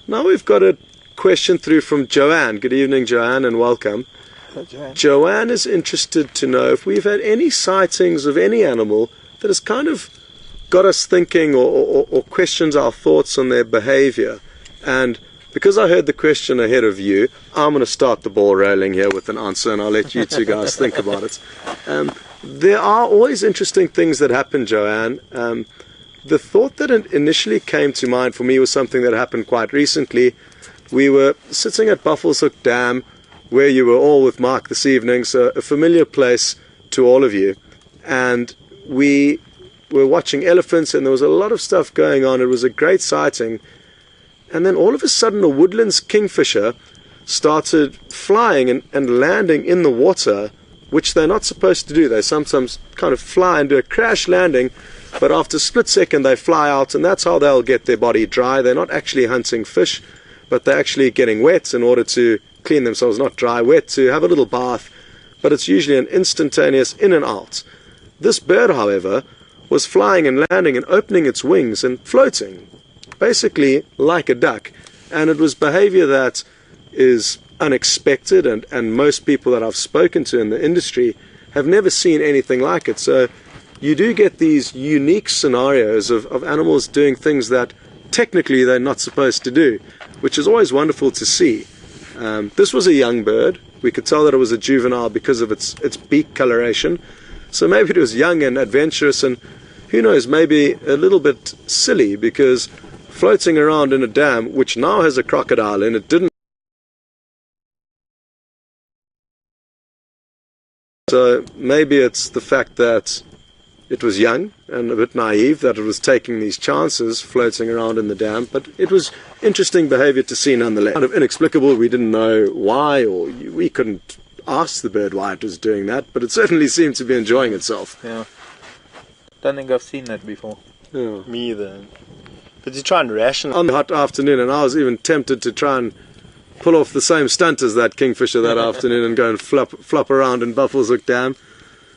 A: Now we've got a question through from Joanne. Good evening, Joanne, and welcome.
C: Hello, Joanne.
A: Joanne is interested to know if we've had any sightings of any animal that has kind of got us thinking or questions our thoughts on their behavior. And because I heard the question ahead of you, I'm going to start the ball rolling here with an answer, and I'll let you two guys think about it. There are always interesting things that happen, Joanne. The thought that initially came to mind for me was something that happened quite recently. We were sitting at Buffelshoek Dam, where you were all with Mark this evening, so a familiar place to all of you. And we were watching elephants, and there was a lot of stuff going on. It was a great sighting. And then all of a sudden a woodlands kingfisher started flying and landing in the water, which they're not supposed to do. They sometimes kind of fly and do a crash landing, but after a split second they fly out, and that's how they'll get their body dry. They're not actually hunting fish, but they're actually getting wet in order to clean themselves, not dry, wet, to have a little bath, but it's usually an instantaneous in and out. This bird, however, was flying and landing and opening its wings and floating, basically like a duck, and it was behavior that is unexpected, and most people that I've spoken to in the industry have never seen anything like it. So you do get these unique scenarios of animals doing things that technically they're not supposed to do, which is always wonderful to see. This was a young bird. We could tell that it was a juvenile because of its beak coloration. So maybe it was young and adventurous, and who knows, maybe a little bit silly, because floating around in a dam which now has a crocodile in it didn't. So maybe it's the fact that it was young and a bit naive, that it was taking these chances floating around in the dam, but it was interesting behavior to see nonetheless. Kind of inexplicable, we didn't know why, or we couldn't ask the bird why it was doing that, but it certainly seemed to be enjoying itself.
C: Yeah. Don't think I've seen that before.
A: Yeah.
B: Me either. But you try and ration
A: On the hot afternoon, and I was even tempted to try and pull off the same stunt as that kingfisher that afternoon and go and flop around in Buffalo's Hook Dam.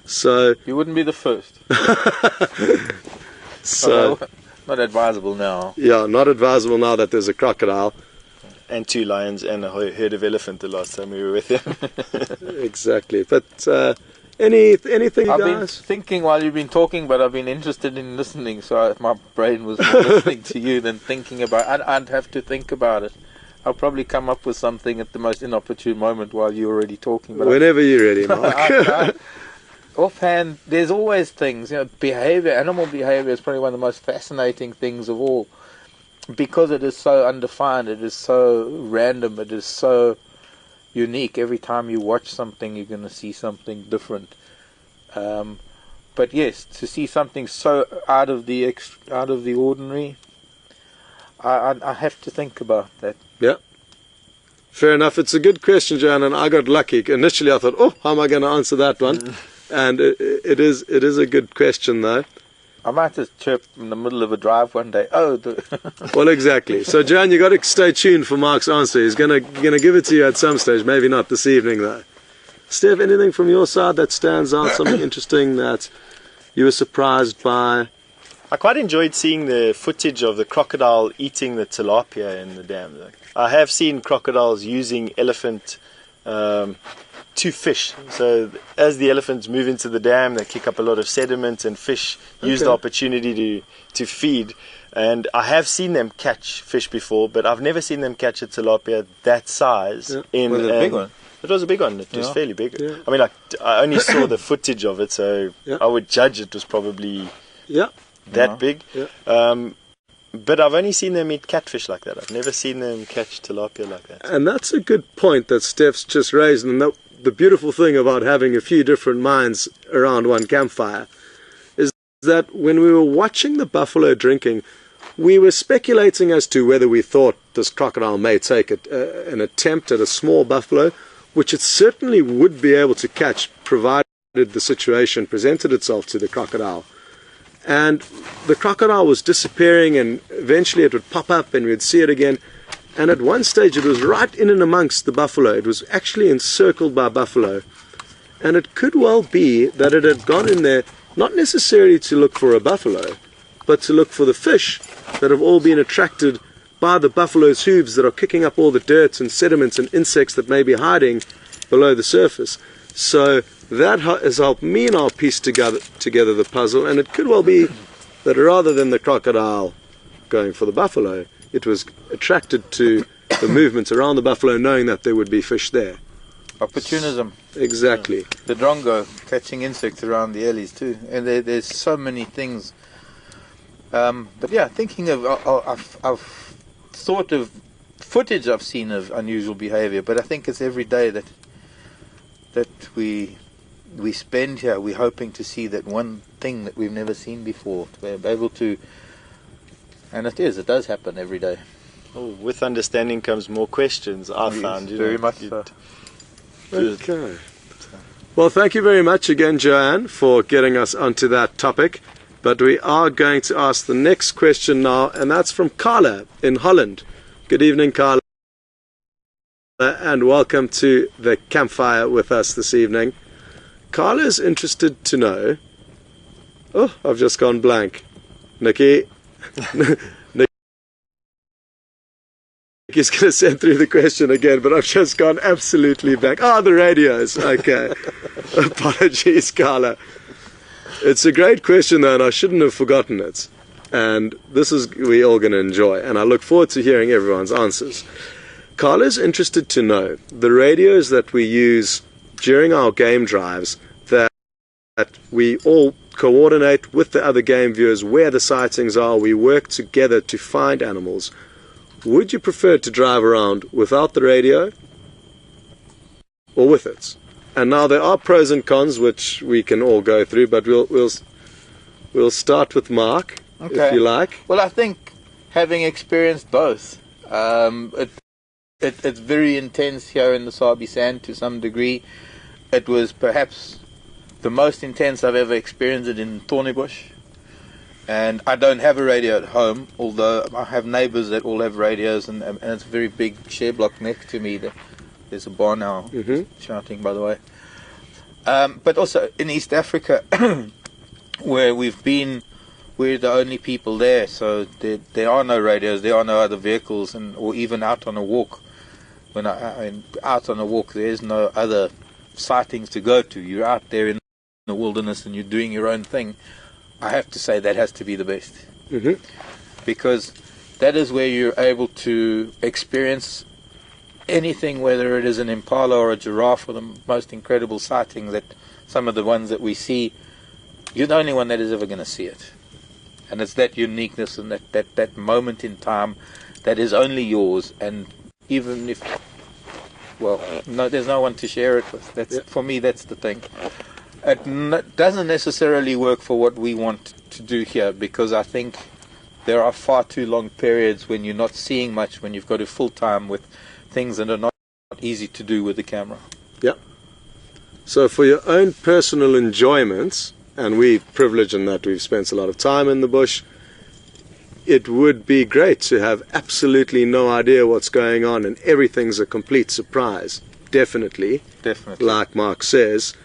A: So
C: You wouldn't be the first.
A: so
C: Although, not advisable now.
A: yeah, not advisable now that there's a crocodile.
B: and 2 lions and a herd of elephant the last time we were with him.
A: Exactly. But anything,
C: I've been
A: guys?
C: thinking while you've been talking, but I've been interested in listening, so my brain was more listening to you than thinking about it. I'd have to think about it. I'll probably come up with something at the most inopportune moment while you're already talking. But
A: Whenever you're ready, Mark.
C: offhand, there's always things, behavior, animal behavior is probably one of the most fascinating things of all, because it is so undefined, it is so random, it is so unique. Every time you watch something, you're going to see something different. But yes, to see something so out of the ordinary, I have to think about that.
A: Yeah. Fair enough. It's a good question, Jan, and I got lucky. Initially I thought, oh, how am I going to answer that one? And it is a good question, though.
C: I might just chirp in the middle of a drive one day.
A: Well, exactly. So, Jan, you got to stay tuned for Mark's answer. He's gonna give it to you at some stage. Maybe not this evening, though. Steph, anything from your side that stands out? Something interesting that you were surprised by?
B: I quite enjoyed seeing the footage of the crocodile eating the tilapia in the dam. I have seen crocodiles using elephant to fish. So as the elephants move into the dam, they kick up a lot of sediment, and fish use the opportunity to feed. And I have seen them catch fish before, but I've never seen them catch a tilapia that size.
A: Yeah.
C: Was it a big one?
B: It was a big one. It was fairly big.
A: Yeah.
B: I mean, I only saw the footage of it, so I would judge it was probably that big.
A: Yeah.
B: But I've only seen them eat catfish like that. I've never seen them catch tilapia like that.
A: And that's a good point that Steph's just raised. And the beautiful thing about having a few different minds around one campfire is that when we were watching the buffalo drinking, we were speculating as to whether we thought this crocodile may take an attempt at a small buffalo, which it certainly would be able to catch, provided the situation presented itself to the crocodile. And the crocodile was disappearing, and eventually it would pop up and we'd see it again. And at one stage it was right in and amongst the buffalo. It was actually encircled by buffalo. And it could well be that it had gone in there not necessarily to look for a buffalo, but to look for the fish that have all been attracted by the buffalo's hooves that are kicking up all the dirt and sediments and insects that may be hiding below the surface. So that has helped me now piece together the puzzle, and it could well be that rather than the crocodile going for the buffalo, it was attracted to the movement around the buffalo, knowing that there would be fish there.
C: Opportunism.
A: Exactly.
C: The drongo catching insects around the alleys too, and there's so many things. But yeah, thinking of, I've thought of footage I've seen of unusual behaviour, but I think it's every day that we spend here, we're hoping to see that one thing that we've never seen before, to be able to, and it does happen every day.
B: Oh, with understanding comes more questions, I found.
C: Very much so.
A: Okay. Well, thank you very much again, Joanne, for getting us onto that topic. But we are going to ask the next question now, and that's from Carla in Holland. Good evening, Carla, and welcome to the campfire with us this evening. Carla is interested to know... Oh, I've just gone blank. Nikki? Nikki's going to send through the question again, but I've just gone absolutely blank. The radios. Okay. Apologies, Carla. It's a great question, though, and I shouldn't have forgotten it. And this is we're all going to enjoy, and I look forward to hearing everyone's answers. Carla's interested to know the radios that we use during our game drives we all coordinate with the other game viewers where the sightings are. We work together to find animals. Would you prefer to drive around without the radio or with it? And now there are pros and cons which we can all go through, but we'll start with Mark, if you like.
C: Well, I think having experienced both, it's very intense here in the Sabi Sand to some degree. It was perhaps the most intense I've ever experienced it in Thornybush. And I don't have a radio at home, although I have neighbours that all have radios, and it's a very big share block next to me. There's a bar now, shouting, by the way. But also in East Africa, where we've been, we're the only people there, so there are no radios, there are no other vehicles, or even out on a walk. When I'm out on a walk, there is no other sightings to go to. You're out there in the wilderness and you're doing your own thing. I have to say that has to be the best, because that is where you're able to experience anything, whether it is an impala or a giraffe or the most incredible sightings, that some of the ones that we see, you're the only one that is ever going to see it. And it's that uniqueness and that moment in time that is only yours. And even if, well, no, there's no one to share it with. For me, that's the thing. It doesn't necessarily work for what we want to do here, because I think there are far too long periods when you're not seeing much, when you've got to full time with things that are not easy to do with the camera.
A: Yeah. So for your own personal enjoyment, and we're privileged in that we've spent a lot of time in the bush, it would be great to have absolutely no idea what's going on and everything's a complete surprise. Definitely. Like Mark says.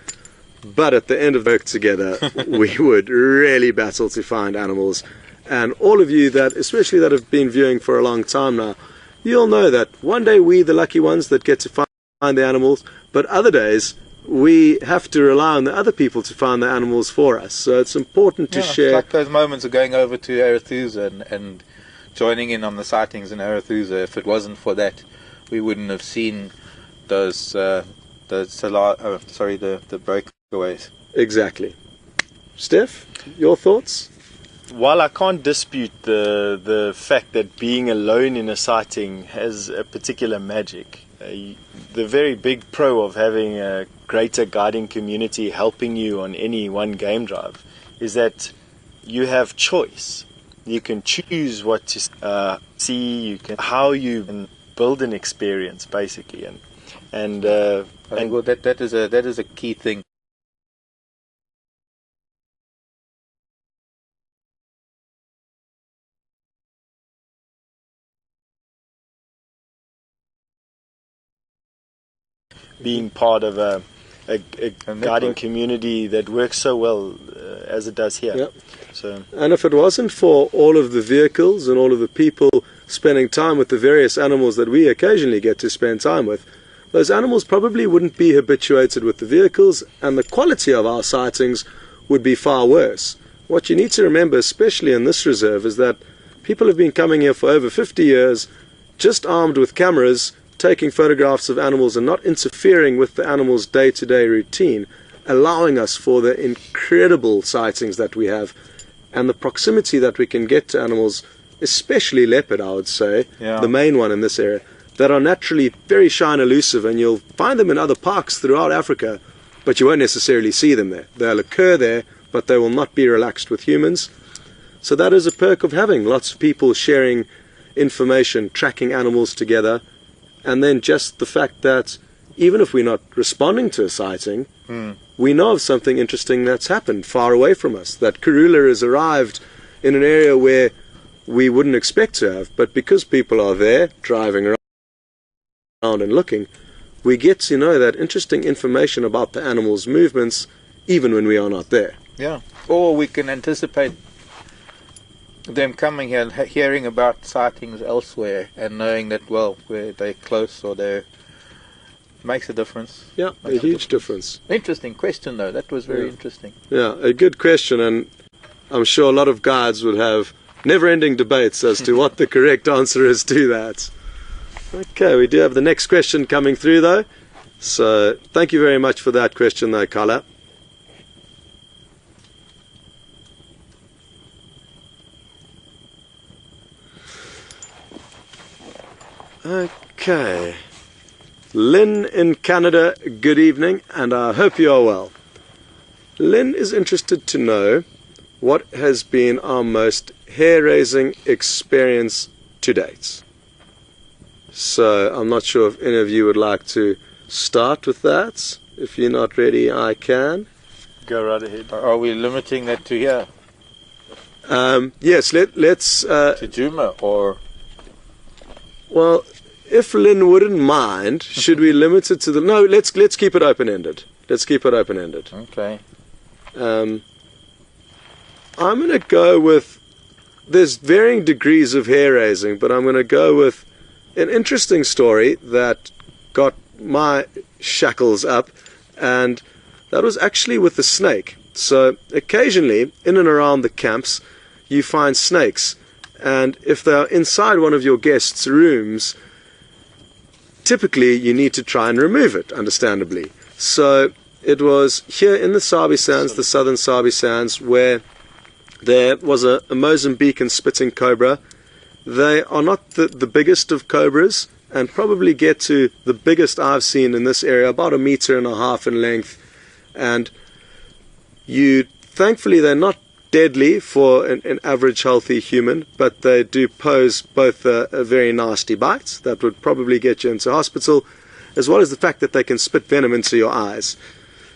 A: But at the end of the work together, we would really battle to find animals. And all of you that, especially that have been viewing for a long time now, you'll know that one day we the lucky ones that get to find the animals, but other days we have to rely on the other people to find the animals for us. So it's important to share.
C: It's like those moments of going over to Arathusa and joining in on the sightings in Arathusa. If it wasn't for that, we wouldn't have seen those the breakaways.
A: Exactly. Steph, your thoughts?
B: While I can't dispute the fact that being alone in a sighting has a particular magic, the very big pro of having a greater guiding community helping you on any one game drive is that you have choice. You can choose what to see, how you can build an experience, basically, and
C: I think that is a key thing.
B: Being part of a guiding community that works so well as it does here.
A: Yep.
B: So,
A: and if it wasn't for all of the vehicles and all of the people spending time with the various animals that we occasionally get to spend time with, those animals probably wouldn't be habituated with the vehicles, and the quality of our sightings would be far worse. What you need to remember, especially in this reserve, is that people have been coming here for over 50 years, just armed with cameras, taking photographs of animals and not interfering with the animals' day-to-day routine, allowing us for the incredible sightings that we have and the proximity that we can get to animals, especially leopard, I would say, the main one in this area, that are naturally very shy and elusive, and you'll find them in other parks throughout Africa, but you won't necessarily see them there. They'll occur there, but they will not be relaxed with humans. So that is a perk of having lots of people sharing information, tracking animals together. And then just the fact that even if we're not responding to a sighting, we know of something interesting that's happened far away from us, that Karula has arrived in an area where we wouldn't expect to have, but because people are there, driving around and looking, we get to know that interesting information about the animal's movements even when we are not there.
C: Yeah, or we can anticipate them coming here and hearing about sightings elsewhere and knowing that, well, where they're close or they're... makes a difference.
A: Yeah, a huge difference.
C: Interesting question, though. That was very interesting.
A: Yeah, a good question, and I'm sure a lot of guides would have never-ending debates as to what the correct answer is to that. Okay, we do have the next question coming through, though. So, thank you very much for that question, though, Carla. Okay. Lynn in Canada, good evening, and I hope you are well. Lynn is interested to know what has been our most hair-raising experience to date. So I'm not sure if any of you would like to start with that. If you're not ready, I can.
B: Go right ahead.
C: Are we limiting that to here?
A: Yes, let's...
C: To Djuma, or...
A: Well, if Lynn wouldn't mind, should we limit it to the... No, let's keep it open-ended. Let's keep it open-ended.
C: Okay.
A: I'm going to go with... There's varying degrees of hair-raising, but I'm going to go with an interesting story that got my shackles up, and that was actually with the snake. So occasionally, in and around the camps, you find snakes, and if they're inside one of your guests' rooms, typically you need to try and remove it, understandably. So it was here in the Sabi Sands, the southern Sabi Sands, where there was a Mozambican spitting cobra. They are not the biggest of cobras, and probably get to the biggest I've seen in this area, about 1.5 meters in length. And thankfully they're not deadly for an average healthy human, but they do pose both a very nasty bite that would probably get you into hospital, as well as the fact that they can spit venom into your eyes.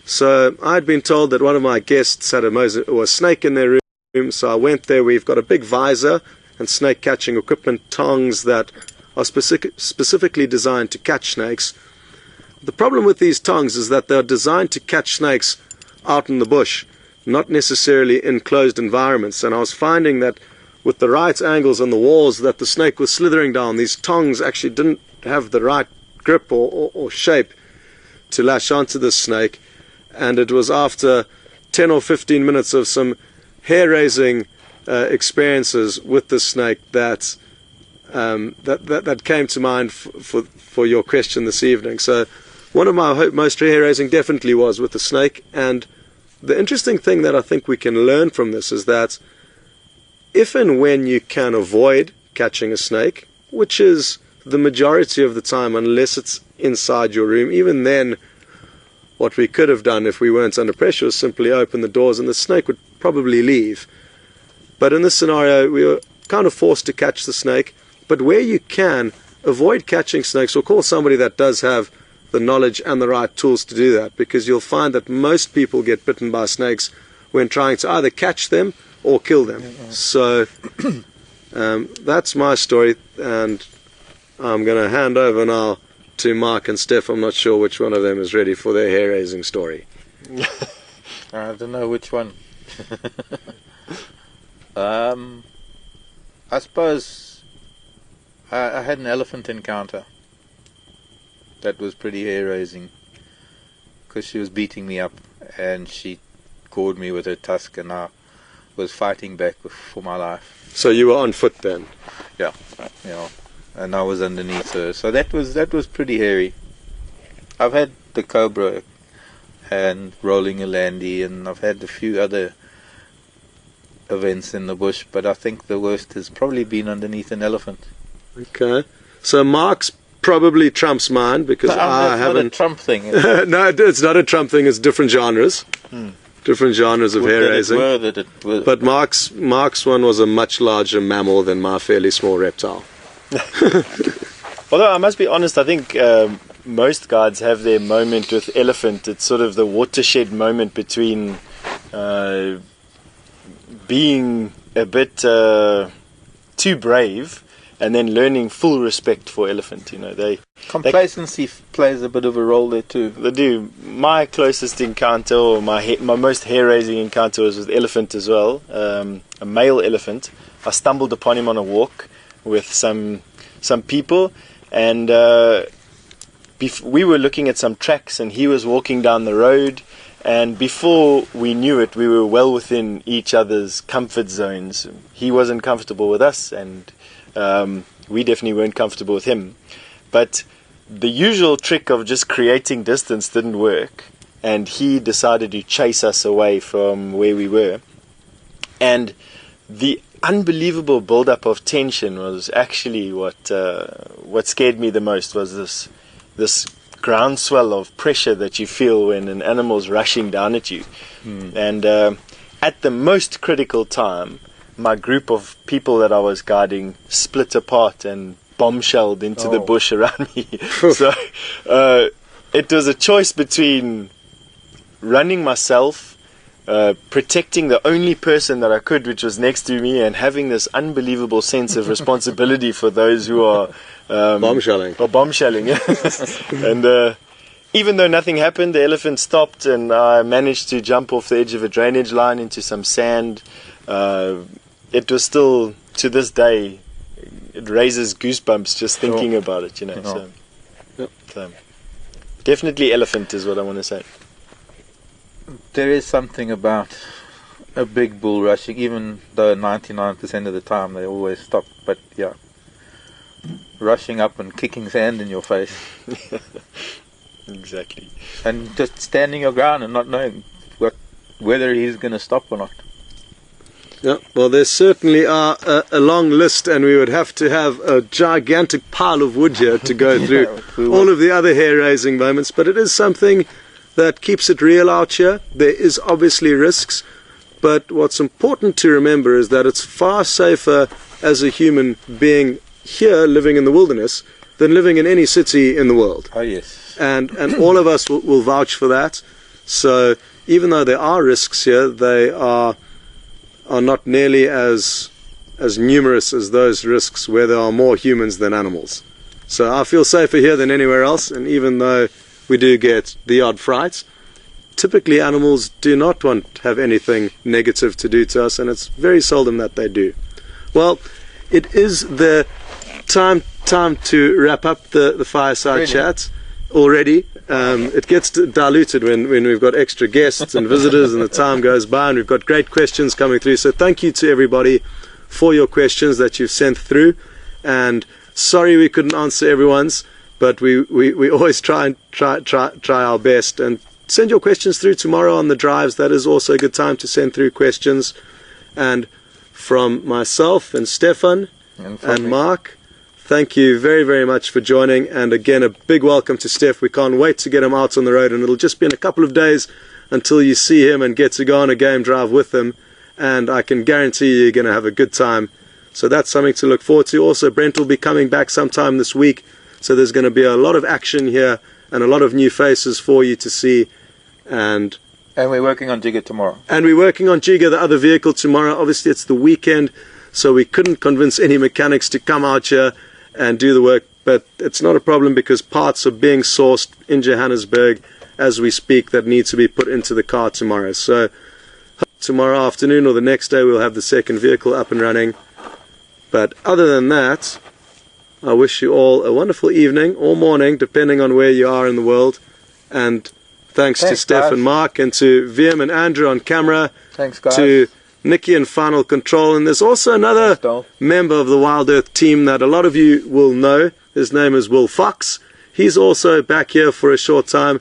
A: So I'd been told that one of my guests had a snake in their room, so I went there. We've got a big visor and snake catching equipment, tongs that are specifically designed to catch snakes. The problem with these tongs is that they're designed to catch snakes out in the bush, not necessarily in closed environments. And I was finding that with the right angles on the walls that the snake was slithering down, these tongs actually didn't have the right grip or shape to lash onto the snake. And it was after 10 or 15 minutes of some hair-raising experiences with the snake that came to mind for your question this evening. So one of my most hair-raising definitely was with the snake. And the interesting thing that I think we can learn from this is that if and when you can avoid catching a snake, which is the majority of the time unless it's inside your room, even then what we could have done if we weren't under pressure was simply open the doors and the snake would probably leave. But in this scenario we were kind of forced to catch the snake. But where you can, avoid catching snakes, or call somebody that does have the knowledge and the right tools to do that, because you'll find that most people get bitten by snakes when trying to either catch them or kill them. So that's my story, and I'm going to hand over now to Mark and Steph. I'm not sure which one of them is ready for their hair-raising story.
C: I don't know which one. I suppose I had an elephant encounter that was pretty hair-raising, because she was beating me up and she gored me with her tusk, and I was fighting back for my life.
A: So you were on foot then?
C: Yeah, and I was underneath her. So that was pretty hairy. I've had the cobra and rolling a landy, and I've had a few other events in the bush, but I think the worst has probably been underneath an elephant. Okay,
A: so Mark's probably trumps mine, because I haven't.
C: Not a Trump thing.
A: No, it's not a Trump thing. It's different genres. Different genres of hair raising. But Mark's one was a much larger mammal than my fairly small reptile.
B: Although I must be honest, I think most guides have their moment with elephant. It's sort of the watershed moment between being a bit too brave and then learning full respect for elephant.
C: Complacency plays a bit of a role there too.
B: They do. My closest encounter, or my most hair-raising encounter, was with elephant as well. A male elephant. I stumbled upon him on a walk with some people, and we were looking at some tracks, and he was walking down the road, and before we knew it, we were well within each other's comfort zones. He wasn't comfortable with us, and we definitely weren't comfortable with him. But the usual trick of just creating distance didn't work, and he decided to chase us away from where we were. And the unbelievable build-up of tension was actually what scared me the most. Was this groundswell of pressure that you feel when an animal's rushing down at you. And at the most critical time, my group of people that I was guiding split apart and bombshelled into the bush around me. So it was a choice between running myself, protecting the only person that I could, which was next to me, and having this unbelievable sense of responsibility for those who are
A: bombshelling.
B: And even though nothing happened, the elephant stopped, and I managed to jump off the edge of a drainage line into some sand. It was still, to this day, it raises goosebumps just thinking about it, you know. So definitely elephant is what I want to say.
C: There is something about a big bull rushing, even though 99% of the time they always stop. But yeah, rushing up and kicking sand in your face.
B: Exactly.
C: And just standing your ground and not knowing whether he's going to stop or not.
A: Yeah, well, there certainly are a long list, and we would have to have a gigantic pile of wood here to go through all of the other hair-raising moments. But it is something that keeps it real out here. There is obviously risks, but what's important to remember is that it's far safer as a human being here living in the wilderness than living in any city in the world.
C: Oh yes.
A: And all of us will vouch for that. So even though there are risks here, they are not nearly as numerous as those risks where there are more humans than animals. So I feel safer here than anywhere else, and even though we do get the odd fright, typically animals do not want to have anything negative to do to us, and it's very seldom that they do. Well, it is the time to wrap up the fireside chat already. It gets diluted when we've got extra guests and visitors and the time goes by, and we've got great questions coming through. So thank you to everybody for your questions that you've sent through, and sorry we couldn't answer everyone's, but we always try our best. And send your questions through tomorrow on the drives. That is also a good time to send through questions. And from myself and Stefan and Mark, thank you very, very much for joining. And again, a big welcome to Steph. We can't wait to get him out on the road, and it'll just be in a couple of days until you see him and get to go on a game drive with him. And I can guarantee you're going to have a good time. So that's something to look forward to. Also, Brent will be coming back sometime this week. So there's going to be a lot of action here and a lot of new faces for you to see. And
C: we're working on Jigger tomorrow.
A: And we're working on Jigger, the other vehicle, tomorrow. Obviously, it's the weekend, so we couldn't convince any mechanics to come out here and do the work. But it's not a problem because parts are being sourced in Johannesburg as we speak that need to be put into the car tomorrow. So tomorrow afternoon or the next day, we'll have the second vehicle up and running. But other than that, I wish you all a wonderful evening or morning, depending on where you are in the world. And thanks to Steph
C: guys.
A: and Mark, and to VM and Andrew on camera.
C: Thanks, guys.
A: To Nikki in Final Control. And there's also another member of the Wild Earth team that a lot of you will know. His name is Will Fox. He's also back here for a short time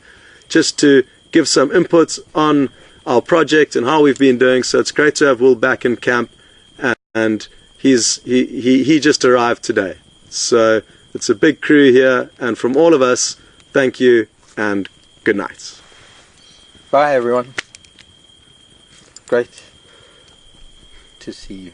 A: just to give some input on our project and how we've been doing. So it's great to have Will back in camp. And he just arrived today. So it's a big crew here, and from all of us, thank you and good night.
C: Bye everyone. Great to see you.